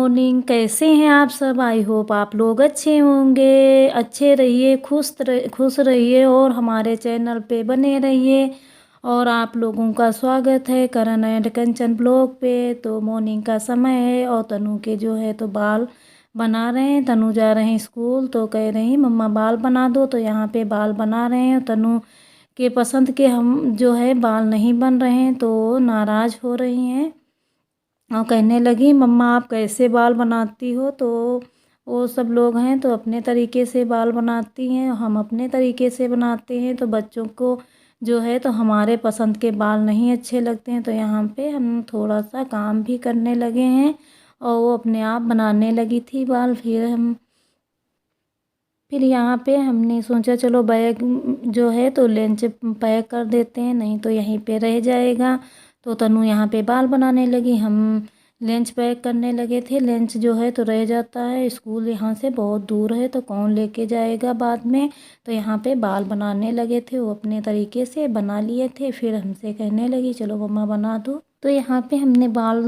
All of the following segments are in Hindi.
मॉर्निंग, कैसे हैं आप सब? आई होप आप लोग अच्छे होंगे। अच्छे रहिए, खुश रहिए और हमारे चैनल पे बने रहिए। और आप लोगों का स्वागत है करण एंड कंचन ब्लॉग पे। तो मॉर्निंग का समय है और तनु के जो है तो बाल बना रहे हैं। तनु जा रहे हैं स्कूल तो कह रही हैं मम्मा बाल बना दो, तो यहाँ पे बाल बना रहे हैं। तनु के पसंद के हम जो है बाल नहीं बन रहे हैं तो नाराज़ हो रही हैं और कहने लगी मम्मा आप कैसे बाल बनाती हो। तो वो सब लोग हैं तो अपने तरीके से बाल बनाती हैं, हम अपने तरीके से बनाते हैं। तो बच्चों को जो है तो हमारे पसंद के बाल नहीं अच्छे लगते हैं, तो यहाँ पे हम थोड़ा सा काम भी करने लगे हैं और वो अपने आप बनाने लगी थी बाल। फिर यहाँ पे हमने सोचा चलो बैग जो है तो लंच पैक कर देते हैं, नहीं तो यहीं पे रह जाएगा। तो तनु यहाँ पे बाल बनाने लगी, हम लंच पैक करने लगे थे। लंच जो है तो रह जाता है, स्कूल यहाँ से बहुत दूर है तो कौन लेके जाएगा बाद में। तो यहाँ पे बाल बनाने लगे थे, वो अपने तरीके से बना लिए थे। फिर हमसे कहने लगी चलो मम्मा बना दो। तो यहाँ पे हमने बाल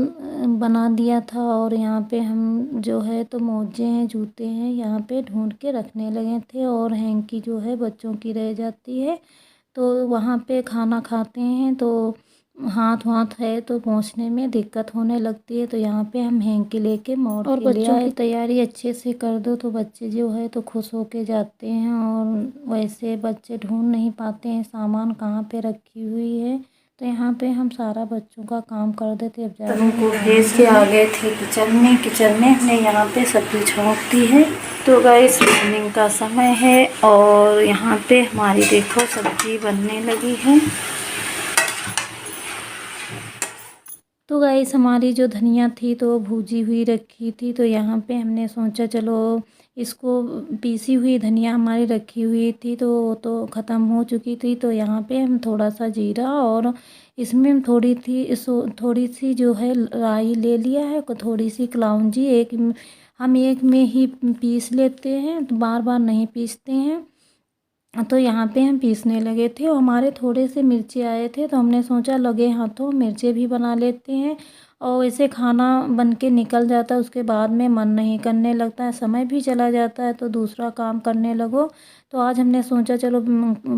बना दिया था और यहाँ पे हम जो है तो मोजे हैं, जूते हैं, यहाँ पे ढूंढ के रखने लगे थे। और हैंकी जो है बच्चों की रह जाती है तो वहाँ पे खाना खाते हैं तो हाथ वाथ है तो पहुँचने में दिक्कत होने लगती है। तो यहाँ पे हम हैंकी लेके मोड़ और के ले बच्चों की तैयारी अच्छे से कर दो तो बच्चे जो है तो खुश होके जाते हैं। और वैसे बच्चे ढूंढ नहीं पाते हैं सामान कहाँ पे रखी हुई है, तो यहाँ पे हम सारा बच्चों का काम कर देते। अब तनु को भेज के आ गए थे किचन में हमने यहाँ पे सब्जी छोंक दी है। तो गाइस मॉर्निंग का समय है और यहाँ पे हमारी देखो सब्जी बनने लगी है। तो गाइस हमारी जो धनिया थी तो भूजी हुई रखी थी, तो यहाँ पे हमने सोचा चलो इसको, पीसी हुई धनिया हमारी रखी हुई थी तो ख़त्म हो चुकी थी। तो यहाँ पे हम थोड़ा सा जीरा और इसमें हम थोड़ी सी जो है राई ले लिया है, थोड़ी सी कलौंजी, हम एक में ही पीस लेते हैं, तो बार बार नहीं पीसते हैं। तो यहाँ पे हम पीसने लगे थे और हमारे थोड़े से मिर्ची आए थे तो हमने सोचा लगे हाथों मिर्चे भी बना लेते हैं। और वैसे खाना बन के निकल जाता है, उसके बाद में मन नहीं करने लगता है, समय भी चला जाता है तो दूसरा काम करने लगो। तो आज हमने सोचा चलो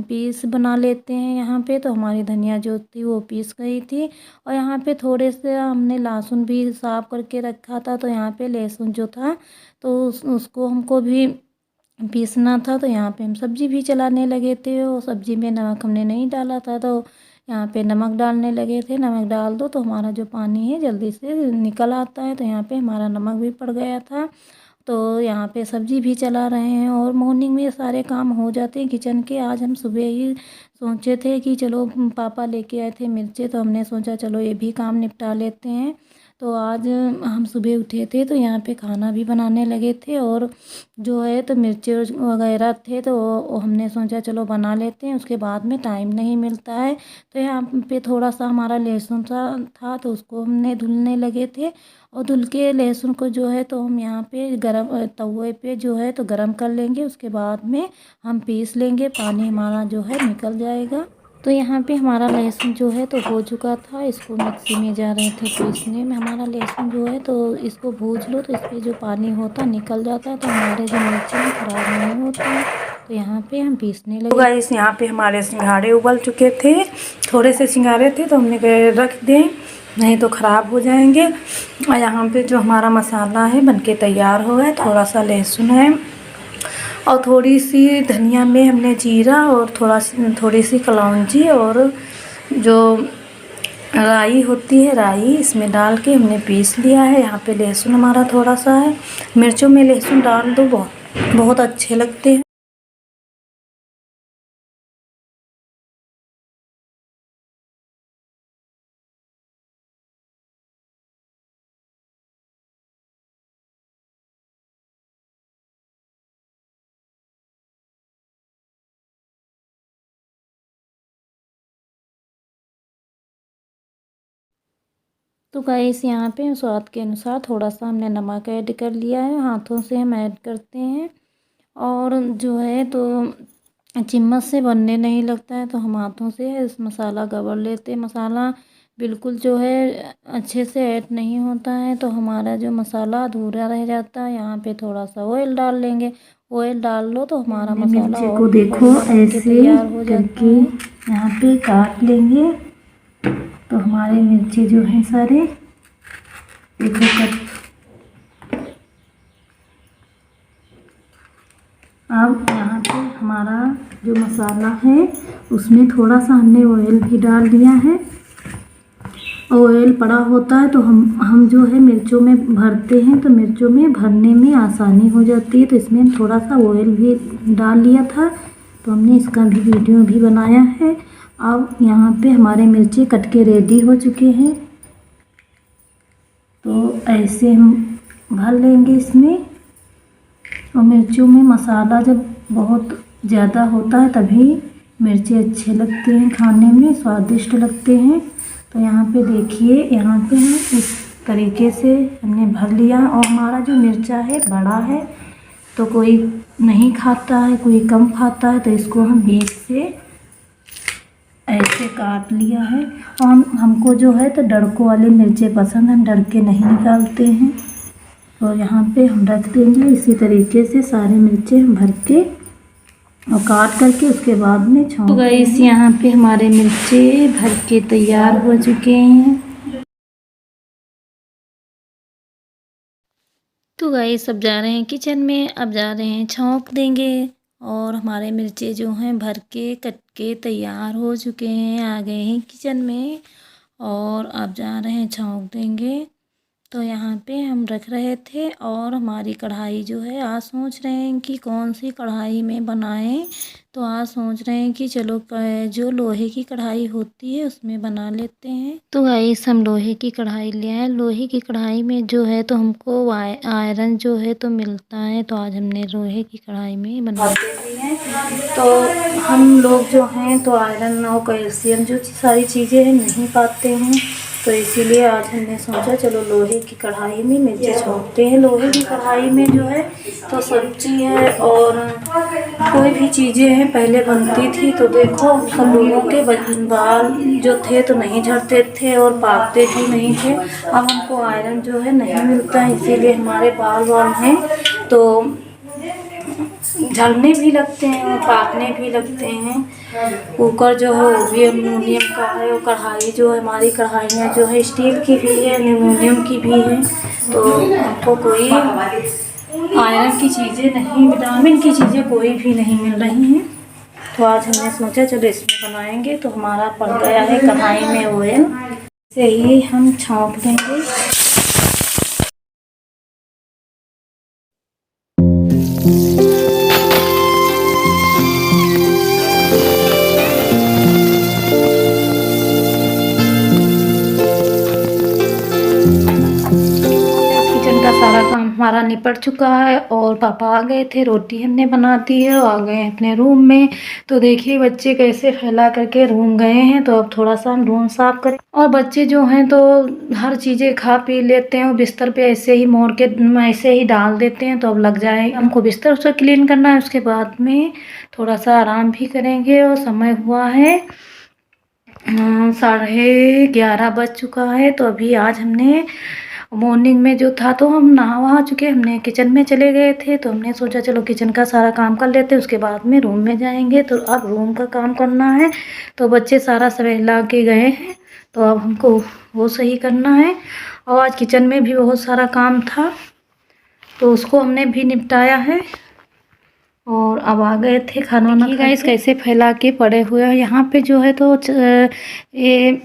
पीस बना लेते हैं यहाँ पे। तो हमारी धनिया जो थी वो पीस गई थी और यहाँ पे थोड़े से हमने लहसुन भी साफ़ करके रखा था, तो यहाँ पे लहसुन जो था तो उसको हमको भी पीसना था। तो यहाँ पे हम सब्जी भी चलाने लगे थे और सब्जी में नमक हमने नहीं डाला था तो यहाँ पे नमक डालने लगे थे। नमक डाल दो तो हमारा जो पानी है जल्दी से निकल आता है, तो यहाँ पे हमारा नमक भी पड़ गया था। तो यहाँ पे सब्जी भी चला रहे हैं और मॉर्निंग में सारे काम हो जाते हैं किचन के। आज हम सुबह ही सोचे थे कि चलो पापा लेके आए थे मिर्चे, तो हमने सोचा चलो ये भी काम निपटा लेते हैं। तो आज हम सुबह उठे थे तो यहाँ पे खाना भी बनाने लगे थे और जो है तो मिर्ची वगैरह थे तो वो हमने सोचा चलो बना लेते हैं, उसके बाद में टाइम नहीं मिलता है। तो यहाँ पे थोड़ा सा हमारा लहसुन सा था तो उसको हमने धुलने लगे थे और धुल के लहसुन को जो है तो हम यहाँ पे गरम तवे पे जो है तो गरम कर लेंगे, उसके बाद में हम पीस लेंगे, पानी हमारा जो है निकल जाएगा। तो यहाँ पे हमारा लहसुन जो है तो हो चुका था, इसको मिक्सी में जा रहे थे पीसने में। हमारा लहसुन जो है तो इसको भूज लो तो इस पर जो पानी होता निकल जाता है, तो हमारे जो मिर्ची में ख़राब नहीं होते हैं। तो यहाँ पे हम पीसने लगे। गाइस यहाँ पे हमारे सिंघाड़े उबल चुके थे, थोड़े से सिंघाड़े थे तो हमने कहा रख दें नहीं तो ख़राब हो जाएंगे। और यहाँ पे जो हमारा मसाला है बनके तैयार हो गया, थोड़ा सा लहसुन है और थोड़ी सी धनिया में हमने जीरा और थोड़ी सी कलौंजी और जो राई होती है राई इसमें डाल के हमने पीस लिया है। यहाँ पे लहसुन हमारा थोड़ा सा है, मिर्चों में लहसुन डाल दो बहुत बहुत अच्छे लगते हैं। तो गाइस यहाँ पे स्वाद के अनुसार थोड़ा सा हमने नमक ऐड कर लिया है, हाथों से हम ऐड करते हैं। और जो है तो चम्मच से बनने नहीं लगता है तो हम हाथों से इस मसाला गवर लेते हैं। मसाला बिल्कुल जो है अच्छे से ऐड नहीं होता है, तो हमारा जो मसाला अधूरा रह जाता है। यहाँ पे थोड़ा सा ऑयल डाल लेंगे। ऑयल डाल लो तो हमारा मसाला मिर्ची और को भी देखो बढ़िया बन के ऐसे तैयार हो जाता करके है। यहाँ पे काट लेंगे तो हमारे मिर्ची जो है सारे देखो कट। अब यहाँ पे हमारा जो मसाला है उसमें थोड़ा सा हमने ऑयल भी डाल दिया है। ऑयल पड़ा होता है तो हम जो है मिर्चों में भरते हैं, तो मिर्चों में भरने में आसानी हो जाती है। तो इसमें हम थोड़ा सा ऑयल भी डाल लिया था, तो हमने इसका भी वीडियो भी बनाया है। अब यहाँ पे हमारे मिर्ची कट के रेडी हो चुके हैं, तो ऐसे हम भर लेंगे इसमें। और मिर्चियों में मसाला जब बहुत ज़्यादा होता है तभी मिर्ची अच्छे लगते हैं, खाने में स्वादिष्ट लगते हैं। तो यहाँ पे देखिए, यहाँ पे हम इस तरीके से हमने भर लिया। और हमारा जो मिर्चा है बड़ा है, तो कोई नहीं खाता है, कोई कम खाता है, तो इसको हम बीच से ऐसे काट लिया है। और हमको जो है तो डड़कों वाली मिर्चें पसंद है, हम डड़के नहीं निकालते हैं। तो यहाँ पे हम रख देंगे इसी तरीके से सारे मिर्चें हम भर के और काट करके उसके बाद में छौंक। तो गाइस यहाँ पे हमारे मिर्चे भर के तैयार हो चुके हैं। तो गाइस अब जा रहे हैं किचन में, अब जा रहे हैं छौंक देंगे। और हमारे मिर्चे जो हैं भर के कट के तैयार हो चुके हैं, आ गए हैं किचन में। और अब जा रहे हैं छौंक देंगे। तो यहाँ पे हम रख रहे थे, और हमारी कढ़ाई जो है आज सोच रहे हैं कि कौन सी कढ़ाई में बनाएं। तो आज सोच रहे हैं कि चलो जो लोहे की कढ़ाई होती है उसमें बना लेते हैं। तो गाइस हम लोहे की कढ़ाई ले आए। लोहे की कढ़ाई में जो है तो हमको आयरन जो है तो मिलता है, तो आज हमने लोहे की कढ़ाई में बना भी हैं। तो हम लोग जो हैं तो आयरन और कैल्शियम जो सारी चीज़ें हैं नहीं पाते हैं, तो इसीलिए आज हमने सोचा चलो लोहे की कढ़ाई में मिर्ची छोड़ते हैं। लोहे की कढ़ाई में जो है तो सब्जी है और कोई भी चीज़ें हैं पहले बनती थी। तो देखो सब लोगों के बाल जो थे तो नहीं झड़ते थे और पाकते भी नहीं थे। अब हमको आयरन जो है नहीं मिलता है, इसीलिए हमारे बाल हैं तो झड़ने भी लगते हैं और पाकने भी लगते हैं। कुकर जो है वो भी एल्युमिनियम का है, और कढ़ाई जो है हमारी कढ़ाइयाँ जो है स्टील की भी है, एल्युमिनियम की भी है। तो हमको कोई आयरन की चीज़ें नहीं, विटामिन की चीज़ें कोई भी नहीं मिल रही हैं। तो आज हमने सोचा चलो इसमें बनाएंगे। तो हमारा पड़ गया है कढ़ाई में ऑयल, से ही हम छौंक देंगे। किचन का सारा काम हमारा निपट चुका है, और पापा आ गए थे, रोटी हमने बना दी है और आ गए हैं अपने रूम में। तो देखिए बच्चे कैसे फैला करके रूम गए हैं। तो अब थोड़ा सा हम रूम साफ करें। और बच्चे जो हैं तो हर चीज़ें खा पी लेते हैं, और बिस्तर पे ऐसे ही मोड़ के ऐसे ही डाल देते हैं। तो अब लग जाए हमको बिस्तर उसका क्लीन करना है, उसके बाद में थोड़ा सा आराम भी करेंगे। और समय हुआ है 11:30 बज चुका है। तो अभी आज हमने मॉर्निंग में जो था तो हम नहा वहा चुके, हमने किचन में चले गए थे। तो हमने सोचा चलो किचन का सारा काम कर लेते, उसके बाद में रूम में जाएंगे। तो अब रूम का काम करना है। तो बच्चे सारा सवेला के गए हैं, तो अब हमको वो सही करना है। और आज किचन में भी बहुत सारा काम था, तो उसको हमने भी निपटाया है। और अब आ गए थे खाना वाना गाइस कैसे फैला के पड़े हुए हैं। यहाँ पे जो है तो ये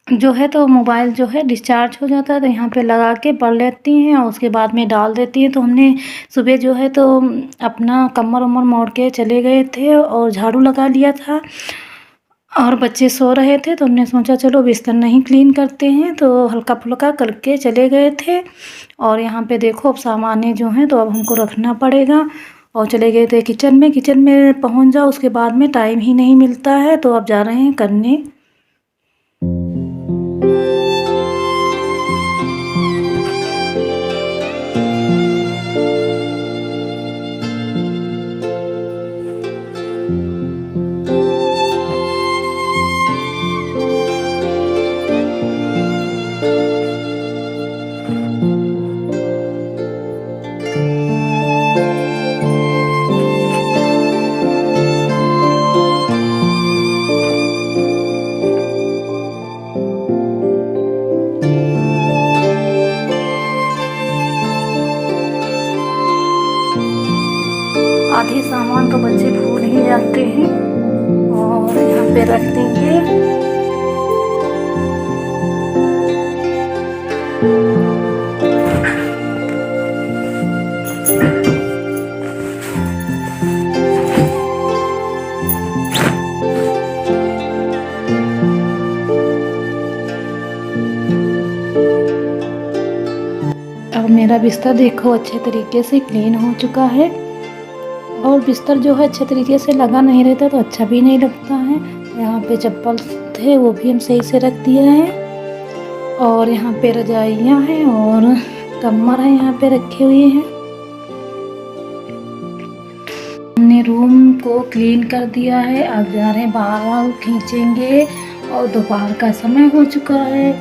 जो है तो मोबाइल जो है डिस्चार्ज हो जाता है, तो यहाँ पे लगा के पढ़ लेती हैं और उसके बाद में डाल देती हैं। तो हमने सुबह जो है तो अपना कमर उमर मोड़ के चले गए थे और झाड़ू लगा लिया था, और बच्चे सो रहे थे। तो हमने सोचा चलो बिस्तर नहीं क्लीन करते हैं, तो हल्का फुल्का करके चले गए थे। और यहाँ पे देखो अब सामाने जो हैं तो अब हमको रखना पड़ेगा। और चले गए थे किचन में। किचन में पहुँच जाओ उसके बाद में टाइम ही नहीं मिलता है। तो अब जा रहे हैं करने। करते हैं और यहाँ पे रख देंगे। अब मेरा बिस्तर देखो अच्छे तरीके से क्लीन हो चुका है, और बिस्तर जो है अच्छे तरीके से लगा नहीं रहता तो अच्छा भी नहीं लगता है। यहाँ पे चप्पल थे वो भी हम सही से रख दिए हैं, और यहाँ पे रजाइयाँ हैं और कम्बल है यहाँ पे रखे हुए हैं। हमने रूम को क्लीन कर दिया है। अब जा रहे हैं बाल खींचेंगे, और दोपहर का समय हो चुका है।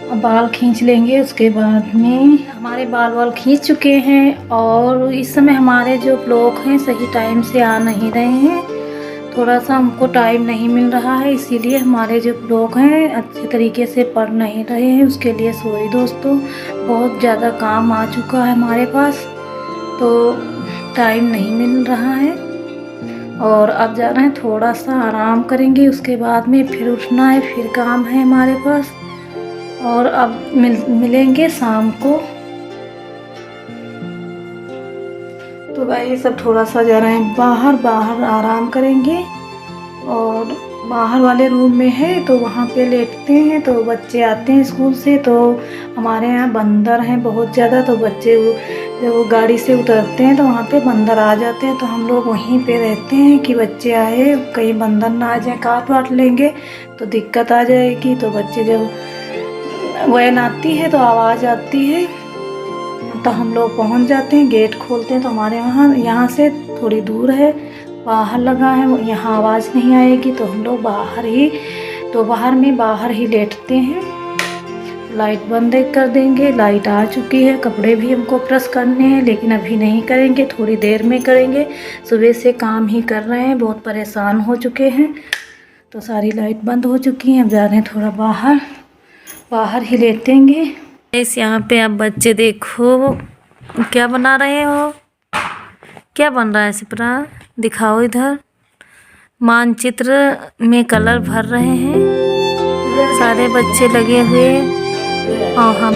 अब बाल खींच लेंगे, उसके बाद में हमारे बाल खींच चुके हैं। और इस समय हमारे जो ब्लॉग हैं सही टाइम से आ नहीं रहे हैं, थोड़ा सा हमको टाइम नहीं मिल रहा है, इसीलिए हमारे जो ब्लॉग हैं अच्छे तरीके से पढ़ नहीं रहे हैं। उसके लिए सॉरी दोस्तों, बहुत ज़्यादा काम आ चुका है हमारे पास, तो टाइम नहीं मिल रहा है। और अब जा रहे हैं थोड़ा सा आराम करेंगे, उसके बाद में फिर उठना है, फिर काम है हमारे पास। और अब मिलेंगे शाम को। तो भाई सब थोड़ा सा जा रहे हैं बाहर आराम करेंगे, और बाहर वाले रूम में है तो वहाँ पे लेटते हैं। तो बच्चे आते हैं स्कूल से, तो हमारे यहाँ बंदर हैं बहुत ज़्यादा, तो बच्चे वो गाड़ी से उतरते हैं तो वहाँ पे बंदर आ जाते हैं। तो हम लोग वहीं पे रहते हैं कि बच्चे आए, कहीं बंदर ना आ जाए, काट वाट लेंगे तो दिक्कत आ जाएगी। तो बच्चे जब वैन आती है तो आवाज़ आती है तो हम लोग पहुंच जाते हैं, गेट खोलते हैं। तो हमारे यहाँ से थोड़ी दूर है, बाहर लगा है, यहाँ आवाज़ नहीं आएगी, तो हम लोग बाहर ही लेटते हैं। लाइट बंद कर देंगे। लाइट आ चुकी है। कपड़े भी हमको प्रेस करने हैं, लेकिन अभी नहीं करेंगे, थोड़ी देर में करेंगे। सुबह से काम ही कर रहे हैं, बहुत परेशान हो चुके हैं। तो सारी लाइट बंद हो चुकी हैं। अब जा रहे हैं थोड़ा बाहर ही लेटेंगे। इस यहाँ पे आप बच्चे देखो क्या बना रहे हो, क्या बन रहा है सिपरा, दिखाओ इधर। मानचित्र में कलर भर रहे हैं सारे बच्चे लगे हुए, और हम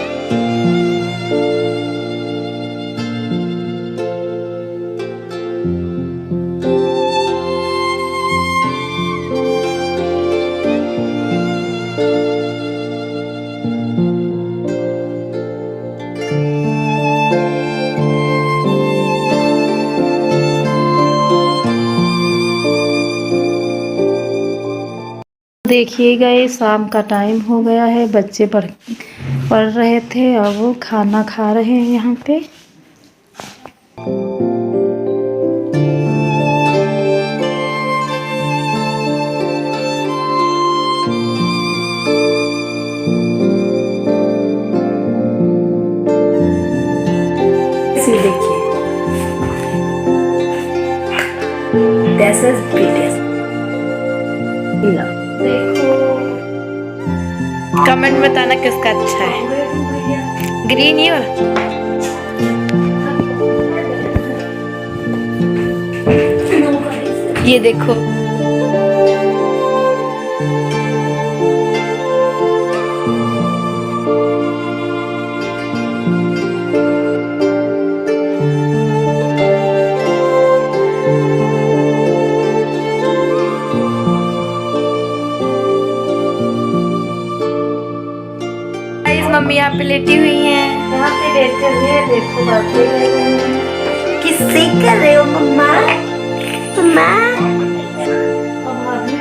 देखिएगा ये शाम का टाइम हो गया है। बच्चे पढ़ रहे थे और वो खाना खा रहे हैं यहाँ पे। देखिए This is BTS। देखो कमेंट में बताना किसका अच्छा है, ग्रीन ही वाला। ये देखो मम्मी यहाँ पे लेटी हुई हैं। यहाँ पे लेटे हुए देखो बातें कर रहे हैं। किससे कर रहे हो मम्मा? मम्मा अब भाभी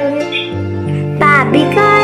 भाभी का